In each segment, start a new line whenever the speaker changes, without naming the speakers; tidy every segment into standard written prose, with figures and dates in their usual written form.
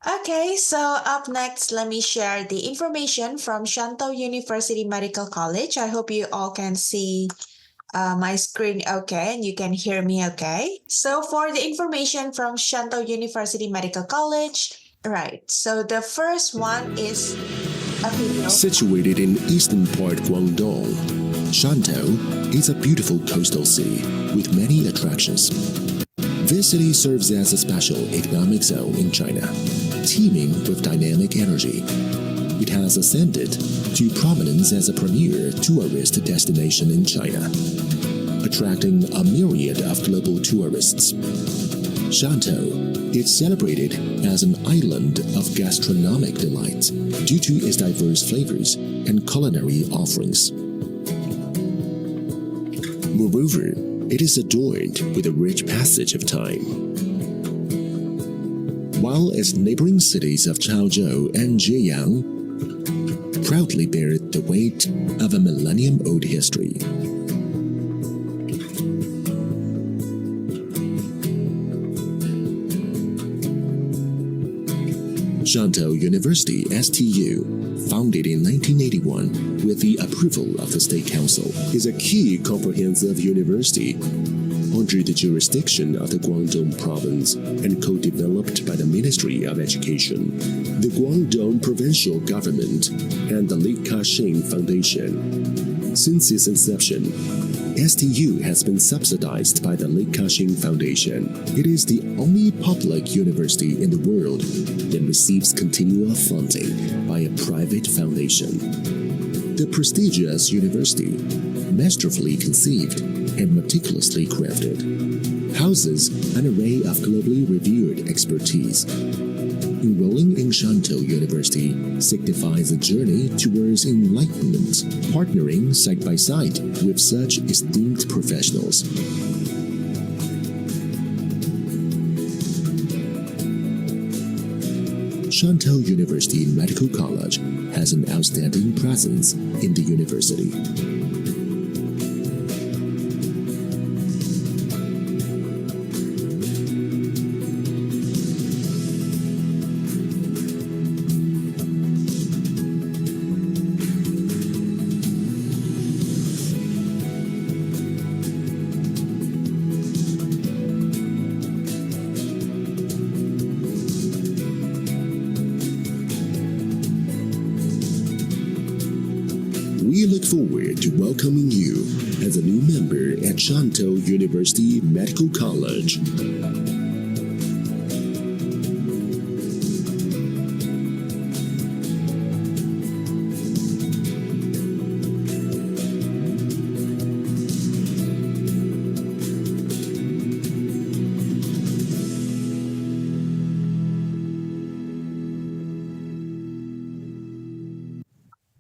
Okay, so up next, let me share the information from Shantou University Medical College. I hope you all can see my screen okay and you can hear me okay. So for the information from Shantou University Medical College, right, so the first one is a video.
Situated in eastern part Guangdong, Shantou is a beautiful coastal city with many attractions. This city serves as a special economic zone in China, teeming with dynamic energy. It has ascended to prominence as a premier tourist destination in China, attracting a myriad of global tourists. Shantou is celebrated as an island of gastronomic delights due to its diverse flavors and culinary offerings. Moreover, it is adorned with a rich passage of time. While its neighboring cities of Chaozhou and Zhejiang proudly bear the weight of a millennium-old history. Shantou University STU, founded in 1981 with the approval of the State Council, is a key comprehensive university under the jurisdiction of the Guangdong Province and co-developed by the Ministry of Education, the Guangdong Provincial Government, and the Li Ka-shing Foundation. Since its inception, STU has been subsidized by the Li Ka-shing Foundation. It is the only public university in the world that receives continual funding by a private foundation. The prestigious university, masterfully conceived and meticulously crafted, houses an array of globally revered expertise. Enrolling in Shantou University signifies a journey towards enlightenment, partnering side by side with such esteemed professionals. Shantou University Medical College has an outstanding presence in the university. We look forward to welcoming you as a new member at Shantou University Medical College.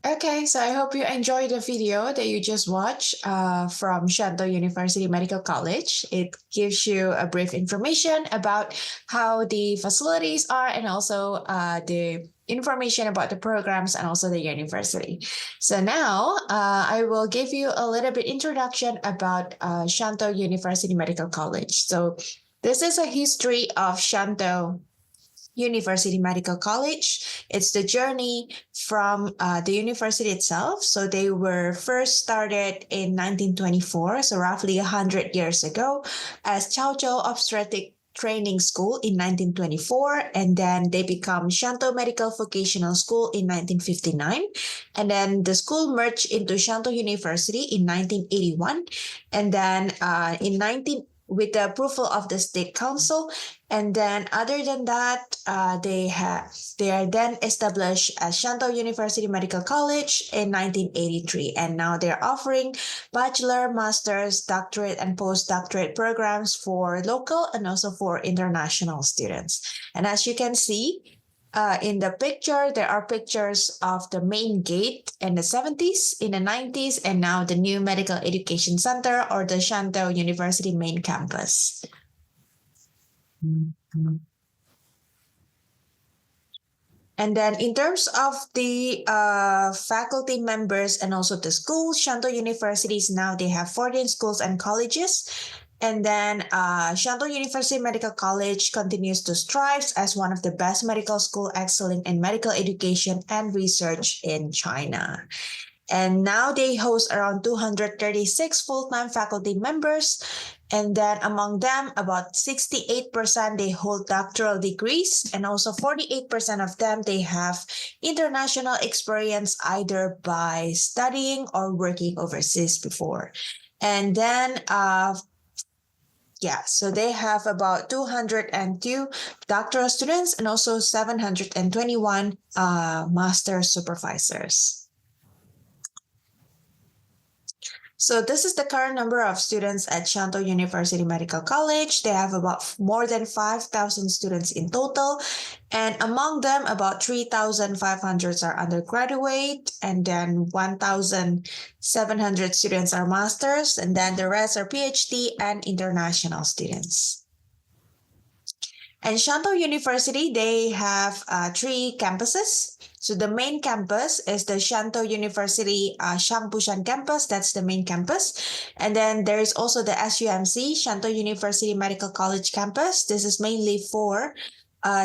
Okay, so I hope you enjoyed the video that you just watched from Shantou University Medical College. It gives you a brief information about how the facilities are and also the information about the programs and also the university. So now I will give you a little bit introduction about Shantou University Medical College. So this is a history of Shantou University Medical College. It's the journey from the university itself. So they were first started in 1924, so roughly 100 years ago, as Chaozhou Obstetric Training School in 1924, and then they become Shantou Medical Vocational School in 1959, and then the school merged into Shantou University in 1981, and then with the approval of the State Council. And then other than that, they are then established as Shantou University Medical College in 1983. And now they're offering bachelor, master's, doctorate, and postdoctorate programs for local and also for international students. And as you can see, in the picture, there are pictures of the main gate in the 70s, in the 90s, and now the new Medical Education Center or the Shantou University main campus. And then in terms of the faculty members and also the schools, Shantou universities now they have 14 schools and colleges. And then Shantou University Medical College continues to strive as one of the best medical schools excelling in medical education and research in China. And now they host around 236 full-time faculty members. And then among them, about 68% they hold doctoral degrees, and also 48% of them they have international experience either by studying or working overseas before. And then so they have about 202 doctoral students and also 721 master supervisors. So this is the current number of students at Shantou University Medical College. They have about more than 5,000 students in total. And among them, about 3,500 are undergraduate, and then 1,700 students are masters, and then the rest are PhD and international students. And Shantou University, they have 3 campuses. So the main campus is the Shantou University Shangpushan campus. That's the main campus. And then there is also the SUMC, Shantou University Medical College campus. This is mainly for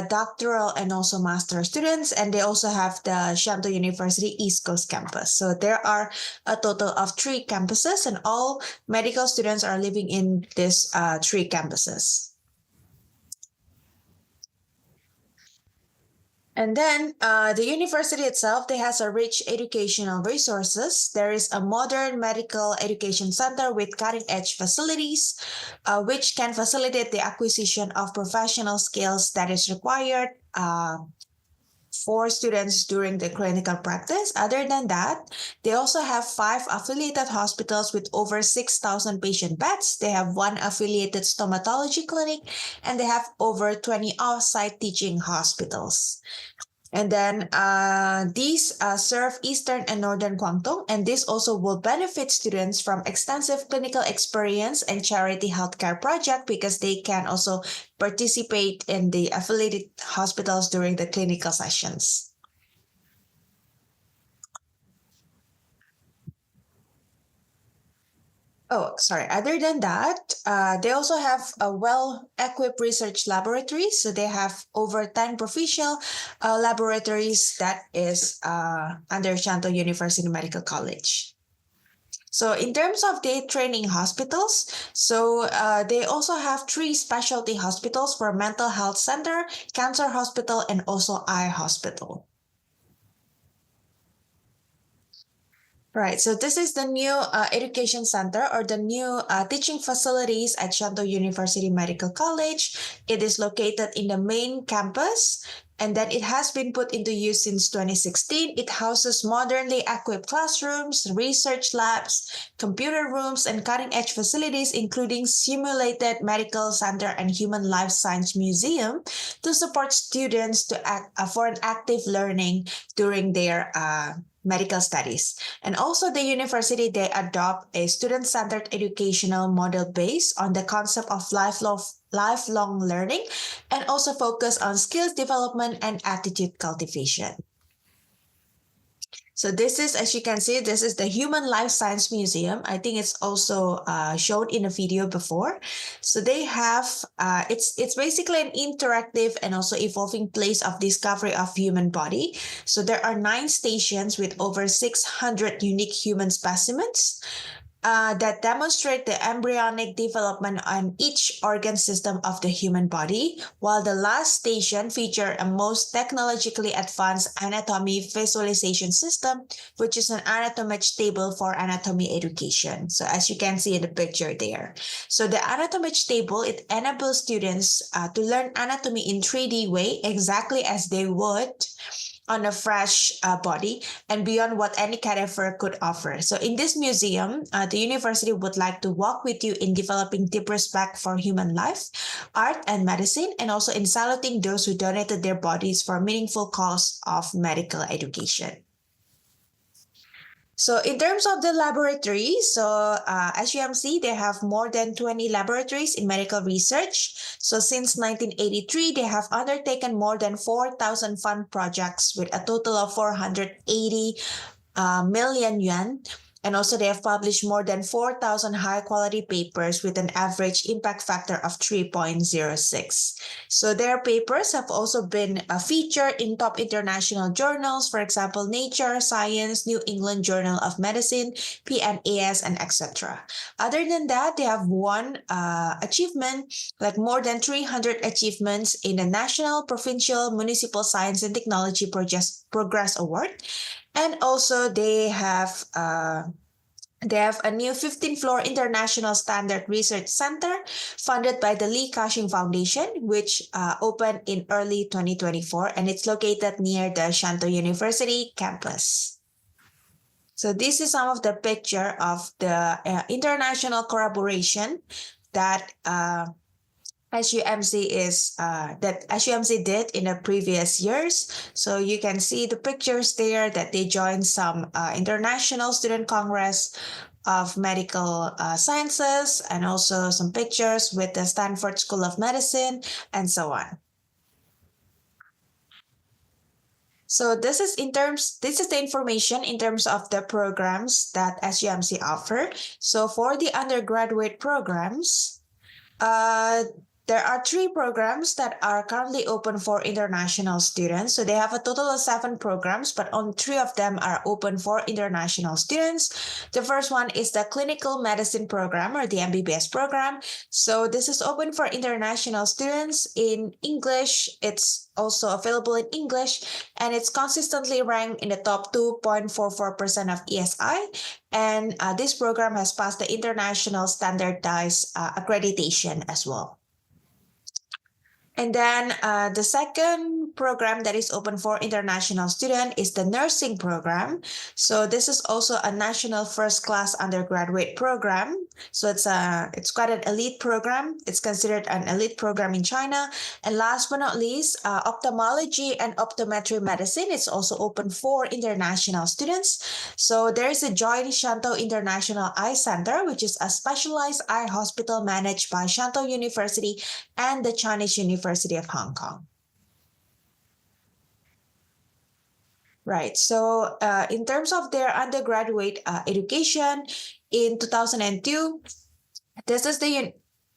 doctoral and also master students. And they also have the Shantou University East Coast campus. So there are a total of 3 campuses, and all medical students are living in these 3 campuses. And then the university itself, they has a rich educational resources. There is a modern medical education center with cutting-edge facilities, which can facilitate the acquisition of professional skills that is required for students during the clinical practice. Other than that, they also have 5 affiliated hospitals with over 6,000 patient beds. They have 1 affiliated stomatology clinic, and they have over 20 off-site teaching hospitals. And then these serve Eastern and Northern Guangdong, and this also will benefit students from extensive clinical experience and charity healthcare project, because they can also participate in the affiliated hospitals during the clinical sessions. Oh, sorry. Other than that, they also have a well-equipped research laboratory. So they have over 10 professional laboratories that is under Shantou University Medical College. So in terms of the training hospitals, so they also have 3 specialty hospitals for mental health center, cancer hospital, and also eye hospital. Right, so this is the new education center, or the new teaching facilities at Shantou University Medical College. It is located in the main campus, and then it has been put into use since 2016. It houses modernly equipped classrooms, research labs, computer rooms, and cutting-edge facilities, including simulated medical center and human life science museum, to support students for an active learning during their medical studies. And also the university, they adopt a student-centered educational model based on the concept of lifelong learning, and also focus on skills development and attitude cultivation. So this is, as you can see, this is the Human Life Science Museum. I think it's also shown in a video before. So they have, it's basically an interactive and also evolving place of discovery of human body. So there are 9 stations with over 600 unique human specimens that demonstrate the embryonic development on each organ system of the human body, while the last station features a most technologically advanced anatomy visualization system, which is an anatomic table for anatomy education. So as you can see in the picture there. So the anatomic table, it enables students to learn anatomy in 3D way, exactly as they would on a fresh body and beyond what any cadaver could offer. So in this museum, the university would like to walk with you in developing deep respect for human life, art, and medicine, and also in saluting those who donated their bodies for a meaningful cause of medical education. So in terms of the laboratory, so as you can see, they have more than 20 laboratories in medical research. So since 1983, they have undertaken more than 4,000 fund projects with a total of 480 million yuan. And also they have published more than 4,000 high-quality papers with an average impact factor of 3.06. So their papers have also been featured in top international journals, for example, Nature, Science, New England Journal of Medicine, PNAS, and etc. Other than that, they have won achievement, like more than 300 achievements in the National, Provincial, Municipal Science and Technology Progress Award. And also they have a new 15-floor International Standard Research Center funded by the Li Ka-shing Foundation, which opened in early 2024, and it's located near the Shantou University campus. So this is some of the picture of the international collaboration that SUMC did in the previous years. So you can see the pictures there that they joined some International Student Congress of Medical Sciences, and also some pictures with the Stanford School of Medicine and so on. So this is the information in terms of the programs that SUMC offer. So for the undergraduate programs, there are 3 programs that are currently open for international students. So they have a total of 7 programs, but only 3 of them are open for international students. The first one is the Clinical Medicine Program, or the MBBS program. So this is open for international students in English. It's also available in English, and it's consistently ranked in the top 2.44% of ESI. And this program has passed the international standardized accreditation as well. And then the second program that is open for international student is the nursing program. So this is also a national first-class undergraduate program. So it's quite an elite program. It's considered an elite program in China. And last but not least, ophthalmology and optometry medicine is also open for international students. So there is a joint Shantou International Eye Center, which is a specialized eye hospital managed by Shantou University and the Chinese University of Hong Kong. Right. So in terms of their undergraduate education, in 2002,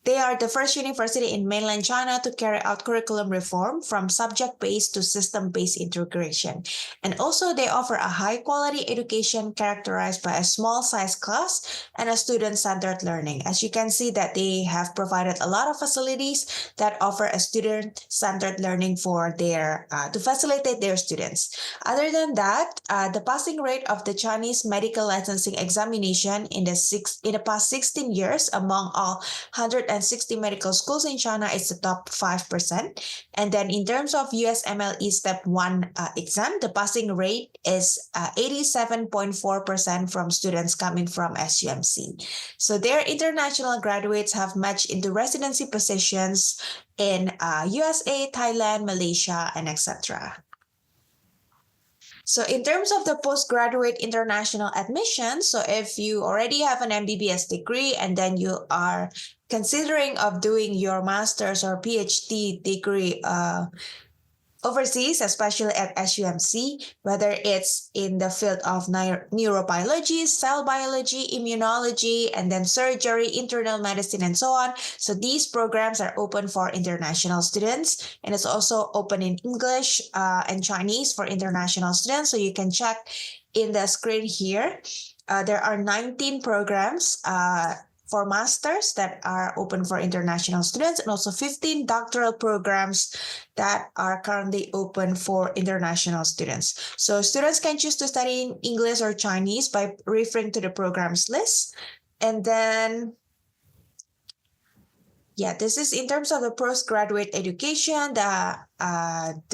they are the first university in mainland China to carry out curriculum reform from subject-based to system-based integration. And also they offer a high-quality education characterized by a small-sized class and a student-centered learning. As you can see that they have provided a lot of facilities that offer a student-centered learning for their to facilitate their students. Other than that, the passing rate of the Chinese medical licensing examination in the past 16 years among all 160 medical schools in China is the top 5%. And then in terms of USMLE Step 1 exam, the passing rate is 87.4% from students coming from SUMC. So their international graduates have matched into residency positions in USA, Thailand, Malaysia, and etc. So in terms of the postgraduate international admission, so if you already have an MBBS degree and then you are considering of doing your master's or PhD degree overseas, especially at SUMC, whether it's in the field of neurobiology, cell biology, immunology, and then surgery, internal medicine, and so on. So these programs are open for international students, and it's also open in English and Chinese for international students. So you can check in the screen here. There are 19 programs for masters that are open for international students, and also 15 doctoral programs that are currently open for international students. So students can choose to study in English or Chinese by referring to the programs list. And then this is in terms of the postgraduate education. The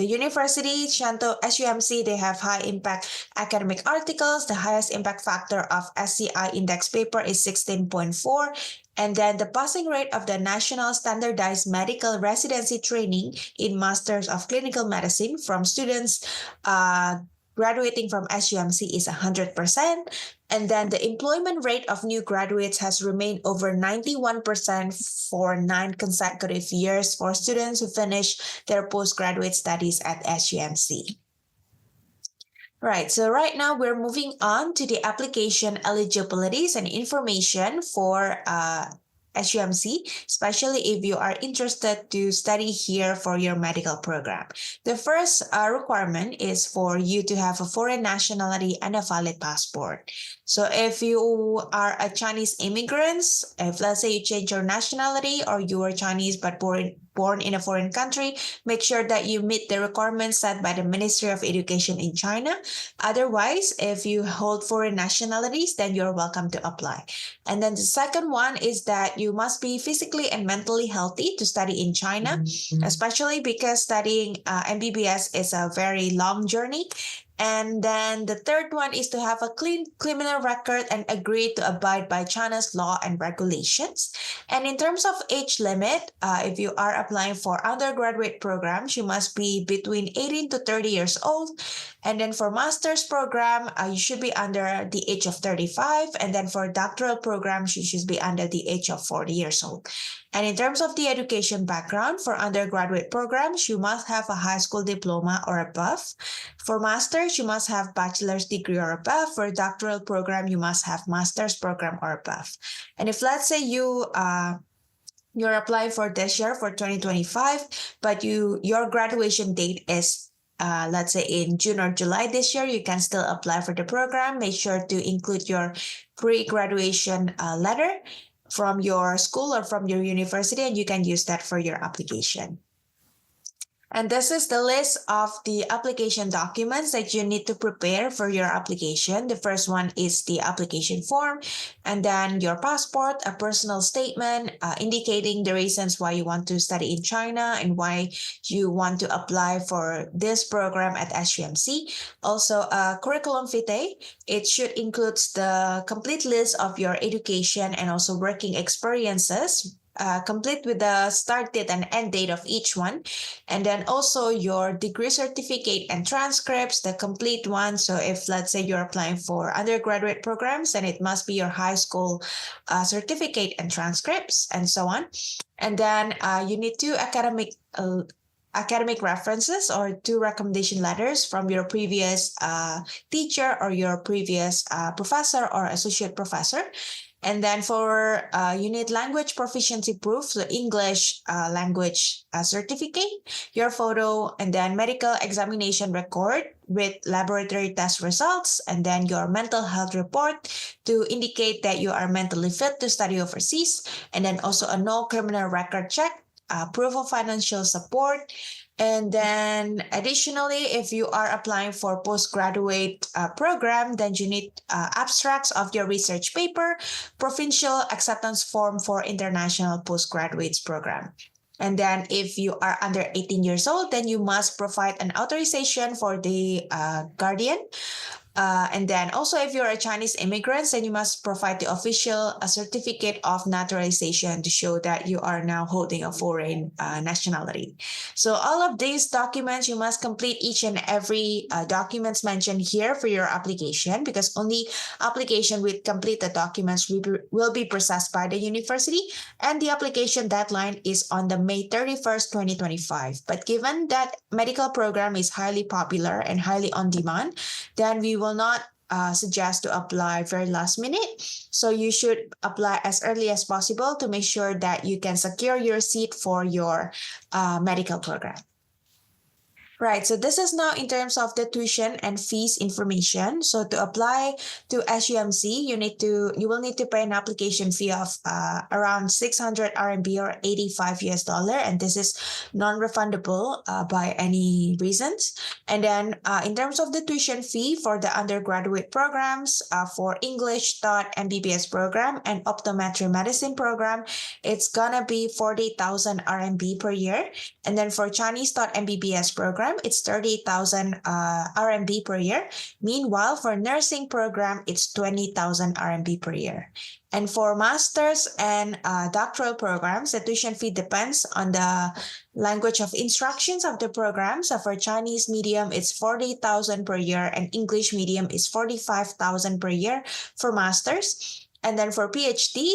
university, Shantou SUMC, they have high impact academic articles. The highest impact factor of SCI index paper is 16.4. And then the passing rate of the National Standardized Medical Residency Training in Masters of Clinical Medicine from students graduating from SUMC is 100%. And then the employment rate of new graduates has remained over 91% for 9 consecutive years for students who finish their postgraduate studies at SUMC. Right, so right now we're moving on to the application eligibilities and information for SUMC, especially if you are interested to study here for your medical program. The first requirement is for you to have a foreign nationality and a valid passport. So if you are a Chinese immigrant, if let's say you change your nationality or you are Chinese but born in a foreign country, make sure that you meet the requirements set by the Ministry of Education in China. Otherwise, if you hold foreign nationalities, then you're welcome to apply. And then the second one is that you must be physically and mentally healthy to study in China, especially because studying MBBS is a very long journey. And then the third one is to have a clean criminal record and agree to abide by China's law and regulations. And in terms of age limit, if you are applying for undergraduate programs, you must be between 18 to 30 years old. And then for master's program, you should be under the age of 35. And then for doctoral programs, you should be under the age of 40 years old. And in terms of the education background, for undergraduate programs, you must have a high school diploma or above. For masters, you must have bachelor's degree or above. For doctoral program, you must have master's program or above. And if let's say you're applying for this year for 2025, but your graduation date is let's say in June or July this year, you can still apply for the program. Make sure to include your pre-graduation letter from your school or from your university, and you can use that for your application. And this is the list of the application documents that you need to prepare for your application. The first one is the application form, and then your passport, a personal statement indicating the reasons why you want to study in China and why you want to apply for this program at SUMC. Also, a curriculum vitae. It should include the complete list of your education and also working experiences, complete with the start date and end date of each one. And then also your degree certificate and transcripts, the complete one. So if let's say you're applying for undergraduate programs, then it must be your high school certificate and transcripts and so on. And then you need two academic references or two recommendation letters from your previous teacher or your previous professor or associate professor. And then for you need language proficiency proof, so English language certificate, your photo, and then medical examination record with laboratory test results, and then your mental health report to indicate that you are mentally fit to study overseas, and then also a no criminal record check, proof of financial support. And then additionally, if you are applying for postgraduate program, then you need abstracts of your research paper, provincial acceptance form for international postgraduates program. And then if you are under 18 years old, then you must provide an authorization for the guardian. And then also if you're a Chinese immigrant, then you must provide the official certificate of naturalization to show that you are now holding a foreign nationality. So all of these documents, you must complete each and every documents mentioned here for your application, because only application with completed documents will be processed by the university, and the application deadline is on the May 31st, 2025. But given that medical program is highly popular and highly on demand, then we will not suggest to apply very last minute. So you should apply as early as possible to make sure that you can secure your seat for your medical program. Right, so this is now in terms of the tuition and fees information. So to apply to SUMC, you will need to pay an application fee of around 600 RMB or 85 US dollar, and this is non-refundable by any reasons. And then in terms of the tuition fee for the undergraduate programs, for English taught MBBS program and optometry medicine program, it's gonna be 40,000 RMB per year. And then for Chinese taught MBBS program, it's 30,000 RMB per year. Meanwhile, for nursing program, it's 20,000 RMB per year. And for master's and doctoral programs, the tuition fee depends on the language of instructions of the program. So for Chinese medium, it's 40,000 per year, and English medium is 45,000 per year for master's. And then for PhD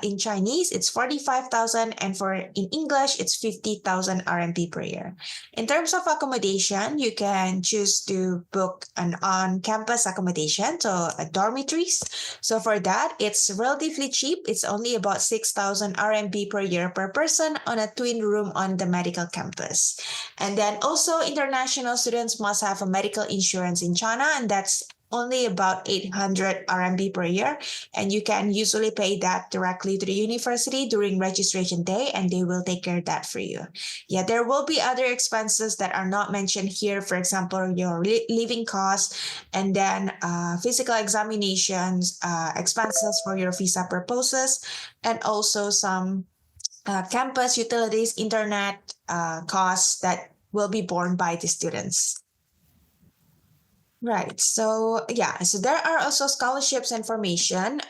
in Chinese, it's 45,000, and for in English, it's 50,000 RMB per year. In terms of accommodation, you can choose to book an on-campus accommodation, so dormitories. So for that, it's relatively cheap. It's only about 6,000 RMB per year per person on a twin room on the medical campus. And then also international students must have a medical insurance in China, and that's only about 800 RMB per year, and you can usually pay that directly to the university during registration day, and they will take care of that for you. Yeah, there will be other expenses that are not mentioned here, for example, your living costs, and then physical examinations, expenses for your visa purposes, and also some campus utilities, internet costs that will be borne by the students. Right. So yeah, so there are also scholarships information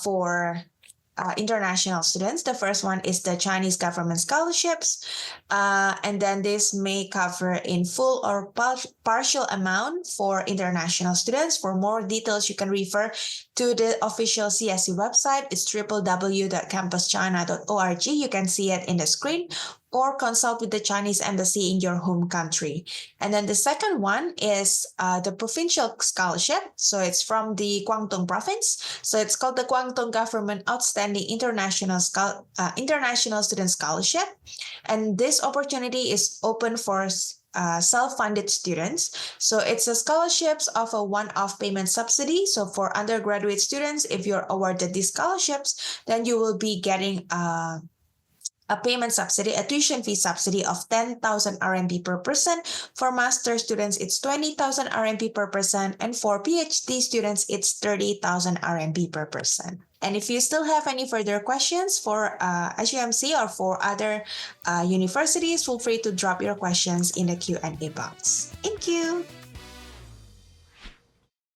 for international students. The first one is the Chinese government scholarships. And then this may cover in full or partial amount for international students. For more details, you can refer to the official CSC website. It's www.campuschina.org. You can see it in the screen, or consult with the Chinese embassy in your home country. And then the second one is the provincial scholarship. So it's from the Guangdong province. So it's called the Guangdong Government Outstanding International Student Scholarship. And this opportunity is open for self-funded students. So it's a scholarships of a one-off payment subsidy. So for undergraduate students, if you're awarded these scholarships, then you will be getting a payment subsidy, a tuition fee subsidy of 10,000 RMB per person. For master students, it's 20,000 RMB per person. And for PhD students, it's 30,000 RMB per person. And if you still have any further questions for SUMC or for other universities, feel free to drop your questions in the Q&A box. Thank you.